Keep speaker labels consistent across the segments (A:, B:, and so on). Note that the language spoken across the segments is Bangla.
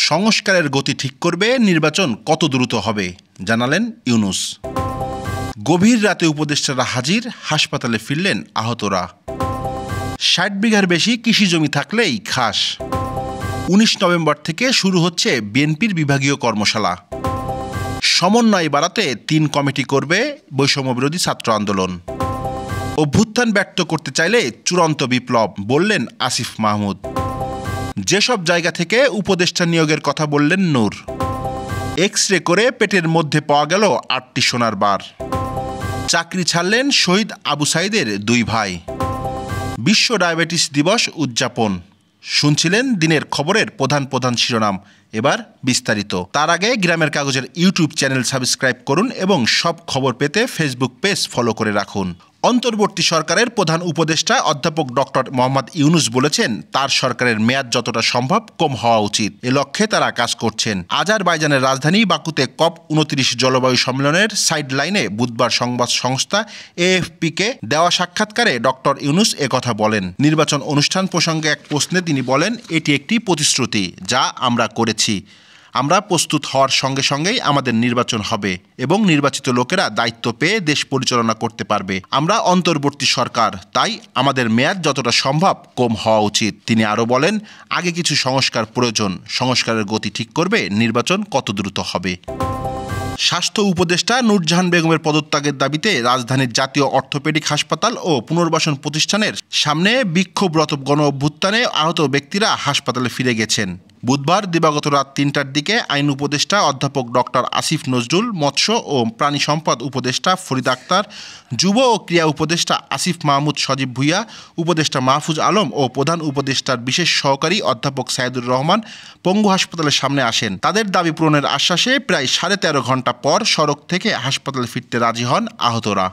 A: সংস্কারের গতি ঠিক করবে, নির্বাচন কত দ্রুত হবে জানালেন ইউনূস। গভীর রাতে উপদেষ্টারা হাজির, হাসপাতালে ফিরলেন আহতরা। ৬০ বিঘার বেশি কৃষি জমি থাকলেই খাস। ১৯ নভেম্বর থেকে শুরু হচ্ছে বিএনপির বিভাগীয় কর্মশালা। সমন্বয় বাড়াতে ৩ কমিটি করবে বৈষম্যবিরোধী ছাত্র আন্দোলন। অভ্যুত্থান ব্যর্থ করতে চাইলে চূড়ান্ত বিপ্লব, বললেন আসিফ মাহমুদ। যেসব জায়গা থেকে উপদেষ্টা নিয়োগের কথা বললেন নূর। এক্স রে করে পেটের মধ্যে পাওয়া গেল ৮টি সোনার বার। চাকরি ছাড়লেন শহীদ আবু সাঈদের ২ ভাই। বিশ্ব ডায়াবেটিস দিবস উদযাপন। শুনছিলেন দিনের খবরের প্রধান শিরোনাম, এবার বিস্তারিত। তার আগে গ্রামের কাগজের ইউটিউব চ্যানেল সাবস্ক্রাইব করুন এবং সব খবর পেতে ফেসবুক পেজ ফলো করে রাখুন। অন্তর্বর্তী সরকারের প্রধান উপদেষ্টা অধ্যাপক ডক্টর মোহাম্মদ ইউনূস বলেছেন, তার সরকারের মেয়াদ যতটা সম্ভব কম হওয়া উচিত। এ লক্ষ্যে তারা কাজ করছেন। আজারবাইজানের রাজধানী বাকুতে COP29 জলবায়ু সম্মেলনের সাইডলাইনে বুধবার সংবাদ সংস্থা AFP-কে দেওয়া সাক্ষাৎকারে ডক্টর ইউনূস একথা বলেন। নির্বাচন অনুষ্ঠান প্রসঙ্গে এক প্রশ্নে তিনি বলেন, এটি একটি প্রতিশ্রুতি যা আমরা করেছি। আমরা প্রস্তুত হওয়ার সঙ্গে সঙ্গেই আমাদের নির্বাচন হবে এবং নির্বাচিত লোকেরা দায়িত্ব পেয়ে দেশ পরিচালনা করতে পারবে। আমরা অন্তর্বর্তী সরকার, তাই আমাদের মেয়াদ যতটা সম্ভব কম হওয়া উচিত। তিনি আরও বলেন, আগে কিছু সংস্কার প্রয়োজন। সংস্কারের গতি ঠিক করবে, নির্বাচন কত দ্রুত হবে। স্বাস্থ্য উপদেষ্টা নূরজাহান বেগমের পদত্যাগের দাবিতে রাজধানীর জাতীয় অর্থোপেডিক হাসপাতাল ও পুনর্বাসন প্রতিষ্ঠানের সামনে বিক্ষোভরত গণ অভ্যুত্থানে আহত ব্যক্তিরা হাসপাতালে ফিরে গেছেন। বুধবার দিবাগত রাত ৩টার দিকে আইন উপদেষ্টা অধ্যাপক ডক্টর আসিফ নজরুল, মৎস্য ও প্রাণী সম্পদ উপদেষ্টা ফরিদ আক্তার, যুব ও ক্রীড়া উপদেষ্টা আসিফ মাহমুদ সজীব ভুঁইয়া, উপদেষ্টা মাহফুজ আলম ও প্রধান উপদেষ্টার বিশেষ সহকারী অধ্যাপক সাইদুর রহমান পঙ্গু হাসপাতালের সামনে আসেন। তাদের দাবি পূরণের আশ্বাসে প্রায় ১৩.৫ ঘণ্টা পর সড়ক থেকে হাসপাতালে ফিরতে রাজি হন আহতরা।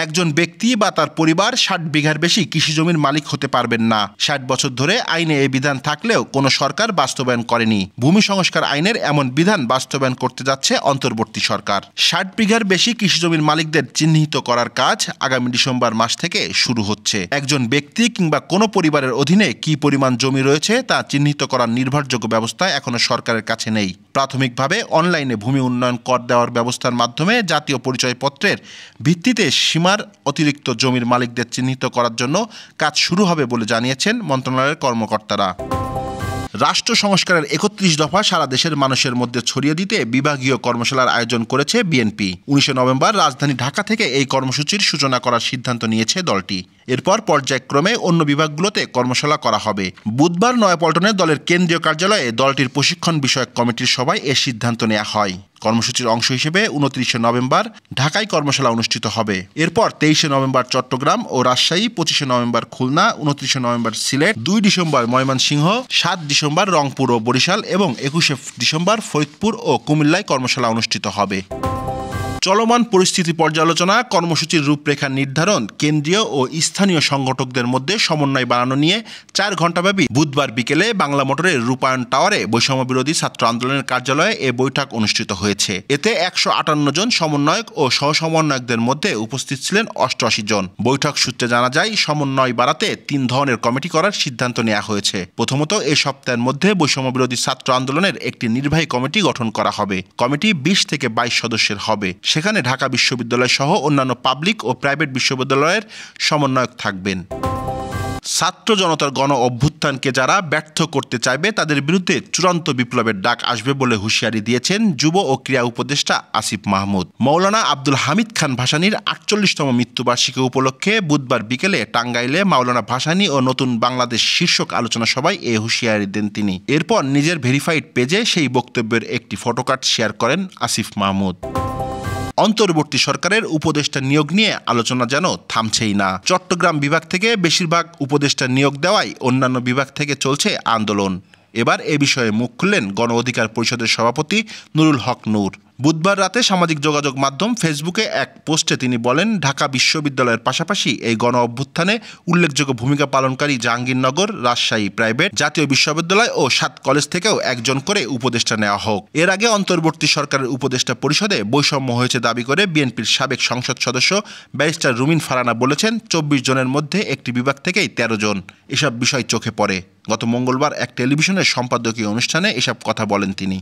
A: একজন ব্যক্তি বা তার পরিবার ৬০ বিঘার বেশি কৃষি জমির মালিক হতে পারবেন না। ৬০ বছর ধরে আইনে এই বিধান থাকলেও কোনো সরকার বাস্তবায়ন করেনি। ভূমি সংস্কার আইনের এমন বিধান বাস্তবায়ন করতে যাচ্ছে অন্তর্বর্তী সরকার। ৬০ বিঘার বেশি কৃষি জমির মালিকদের চিহ্নিত করার কাজ আগামী ডিসেম্বর মাস থেকে শুরু হচ্ছে। একজন ব্যক্তি কিংবা কোনো পরিবারের অধীনে কী পরিমাণ জমি রয়েছে তা চিহ্নিত করার নির্ভরযোগ্য ব্যবস্থা এখনো সরকারের কাছে নেই। প্রাথমিকভাবে অনলাইনে ভূমি উন্নয়ন কর দেওয়ার ব্যবস্থার মাধ্যমে জাতীয় পরিচয়পত্রের ভিত্তিতে সীমার অতিরিক্ত জমির মালিকদের চিহ্নিত করার জন্য কাজ শুরু হবে বলে জানিয়েছেন মন্ত্রণালয়ের কর্মকর্তারা। রাষ্ট্র সংস্কারের ৩১ দফা সারা দেশের মানুষের মধ্যে ছড়িয়ে দিতে বিভাগীয় কর্মশালার আয়োজন করেছে বিএনপি। ১৯ নভেম্বর রাজধানী ঢাকা থেকে এই কর্মসূচির সূচনা করার সিদ্ধান্ত নিয়েছে দলটি। এরপর পর্যায়ক্রমে অন্য বিভাগগুলোতে কর্মশালা করা হবে। বুধবার নয়াপল্টনে দলের কেন্দ্রীয় কার্যালয়ে দলটির প্রশিক্ষণ বিষয়ক কমিটির সভায় এ সিদ্ধান্ত নেওয়া হয়। কর্মসূচির অংশ হিসেবে ২৯ নভেম্বর ঢাকায় কর্মশালা অনুষ্ঠিত হবে। এরপর ২৩ নভেম্বর চট্টগ্রাম ও রাজশাহী, ২৫ নভেম্বর খুলনা, ২৯ নভেম্বর সিলেট, ২ ডিসেম্বর ময়মনসিংহ, ৭ ডিসেম্বর রংপুর ও বরিশাল এবং ২১ ডিসেম্বর ফরিদপুর ও কুমিল্লায় কর্মশালা অনুষ্ঠিত হবে। চলমান পরিস্থিতি পর্যালোচনা, কর্মসূচির রূপরেখা নির্ধারণ, কেন্দ্রীয় ও স্থানীয় সংগঠকদের মধ্যে সমন্বয় বাড়ানো নিয়ে ৪ ঘণ্টাব্যাপী বুধবার বিকেলে বাংলা মোটরের রূপায়ণ টাওয়ারে বৈষম্যবিরোধী ছাত্র আন্দোলনের কার্যালয়ে এ বৈঠক অনুষ্ঠিত হয়েছে। এতে ১৫৮ জন সমন্বয়ক ও সহসমন্বয়কদের মধ্যে উপস্থিত ছিলেন ৮৮ জন। বৈঠক সূত্রে জানা যায়, সমন্বয় বাড়াতে ৩ ধরনের কমিটি করার সিদ্ধান্ত নেওয়া হয়েছে। প্রথমত, এ সপ্তাহের মধ্যে বৈষম্যবিরোধী ছাত্র আন্দোলনের একটি নির্বাহী কমিটি গঠন করা হবে। কমিটি ২০ থেকে ২২ সদস্যের হবে। সেখানে ঢাকা বিশ্ববিদ্যালয় সহ অন্যান্য পাবলিক ও প্রাইভেট বিশ্ববিদ্যালয়ের সমন্বয়ক থাকবেন। ছাত্র জনতার গণ অভ্যুত্থানকে যারা ব্যর্থ করতে চাইবে তাদের বিরুদ্ধে চূড়ান্ত বিপ্লবের ডাক আসবে বলে হুঁশিয়ারি দিয়েছেন যুব ও ক্রীড়া উপদেষ্টা আসিফ মাহমুদ। মৌলানা আব্দুল হামিদ খান ভাসানীর ৪৮তম মৃত্যুবার্ষিকী উপলক্ষে বুধবার বিকেলে টাঙ্গাইলে মাওলানা ভাসানী ও নতুন বাংলাদেশ শীর্ষক আলোচনা সভায় এ হুঁশিয়ারি দেন তিনি। এরপর নিজের ভেরিফাইড পেজে সেই বক্তব্যের একটি ফটোকার্ড শেয়ার করেন আসিফ মাহমুদ। অন্তর্বর্তী সরকারের উপদেষ্টা নিয়োগ নিয়ে আলোচনা যেন থামছেই না। চট্টগ্রাম বিভাগ থেকে বেশিরভাগ উপদেষ্টা নিয়োগ দেওয়ায় অন্যান্য বিভাগ থেকে চলছে আন্দোলন। এবার এ বিষয়ে মুখ খুললেন গণ অধিকার পরিষদের সভাপতি নুরুল হক নূর। বুধবার রাতে সামাজিক যোগাযোগ মাধ্যম ফেসবুকে এক পোস্টে তিনি বলেন, ঢাকা বিশ্ববিদ্যালয়ের পাশাপাশি এই গণ অভ্যুত্থানে উল্লেখযোগ্য ভূমিকা পালনকারী জাহাঙ্গীরনগর, রাজশাহী প্রাইভেট, জাতীয় বিশ্ববিদ্যালয় ও 7 কলেজ থেকেও একজন করে উপদেষ্টা নেওয়া হোক। এর আগে অন্তর্বর্তী সরকারের উপদেষ্টা পরিষদে বৈষম্য হয়েছে দাবি করে বিএনপির সাবেক সংসদ সদস্য ব্যারিস্টার রুমিন ফারহানা বলেছেন, 24 জনের মধ্যে একটি বিভাগ থেকেই 13 জন এসব বিষয় চোখে পড়ে। গত মঙ্গলবার এক টেলিভিশনের সম্পাদকীয় অনুষ্ঠানে এসব কথা বলেন তিনি।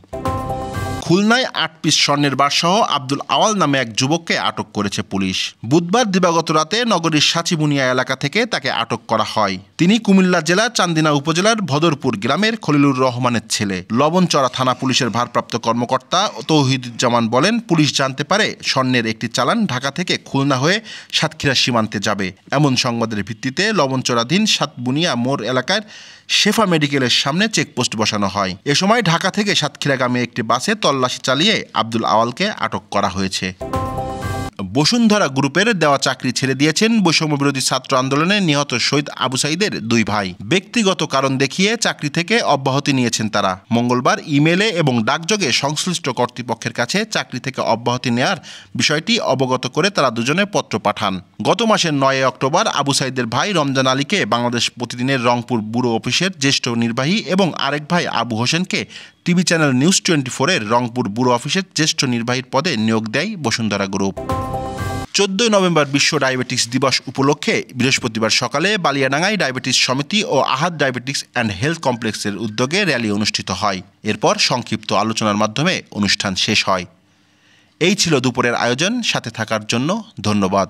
A: খুলনায় 8 পিস স্বর্ণের বারসহ আব্দুল আওয়াল নামে এক যুবককে আটক করেছে পুলিশ। বুধবার দিবাগত রাতে নগরীর সাচিবুনিয়া এলাকা থেকে তাকে আটক করা হয়। তিনি কুমিল্লা জেলার চান্দিনা উপজেলার ভদরপুর গ্রামের খলিলুর রহমানের ছেলে। লবণচড়া থানা পুলিশের ভারপ্রাপ্ত কর্মকর্তা তৌহিদুজ্জামান বলেন, পুলিশ জানতে পারে স্বর্ণের একটি চালান ঢাকা থেকে খুলনা হয়ে সাতক্ষীরা সীমান্তে যাবে। এমন সংবাদের ভিত্তিতে লবণচড়াধীন সাতবুনিয়া মোড় এলাকার শেফা মেডিকেলের সামনে চেকপোস্ট বসানো হয়। এ সময় ঢাকা থেকে সাতক্ষীরাগামী একটি বাসে তল্লাশি চালিয়ে আব্দুল আওয়ালকে আটক করা হয়েছে। বসুন্ধরা গ্রুপের দেওয়া চাকরি ছেড়ে দিয়েছেন বৈষম্যবিরোধী ছাত্র আন্দোলনে নিহত শহীদ আবু সাঈদের 2 ভাই। ব্যক্তিগত কারণ দেখিয়ে চাকরি থেকে অব্যাহতি নিয়েছেন তারা। মঙ্গলবার ইমেলে এবং ডাকযোগে সংশ্লিষ্ট কর্তৃপক্ষের কাছে চাকরি থেকে অব্যাহতি নেয়ার বিষয়টি অবগত করে তারা দুজনে পত্র পাঠান। গত মাসের 9 অক্টোবর আবু সাঈদের ভাই রমজান আলীকে বাংলাদেশ প্রতিদিনের রংপুর ব্যুরো অফিসের জ্যেষ্ঠ নির্বাহী এবং আরেক ভাই আবু হোসেনকে টিভি চ্যানেল নিউজ 24-এর রংপুর ব্যুরো অফিসের জ্যেষ্ঠ নির্বাহীর পদে নিয়োগ দেয় বসুন্ধরা গ্রুপ। 14 নভেম্বর বিশ্ব ডায়াবেটিস দিবস উপলক্ষে বৃহস্পতিবার সকালে বালিয়াডাঙ্গায় ডায়াবেটিস সমিতি ও আহাদ ডায়াবেটিস অ্যান্ড হেলথ কমপ্লেক্সের উদ্যোগে র্যালি অনুষ্ঠিত হয়। এরপর সংক্ষিপ্ত আলোচনার মাধ্যমে অনুষ্ঠান শেষ হয়। এই ছিল দুপুরের আয়োজন। সাথে থাকার জন্য ধন্যবাদ।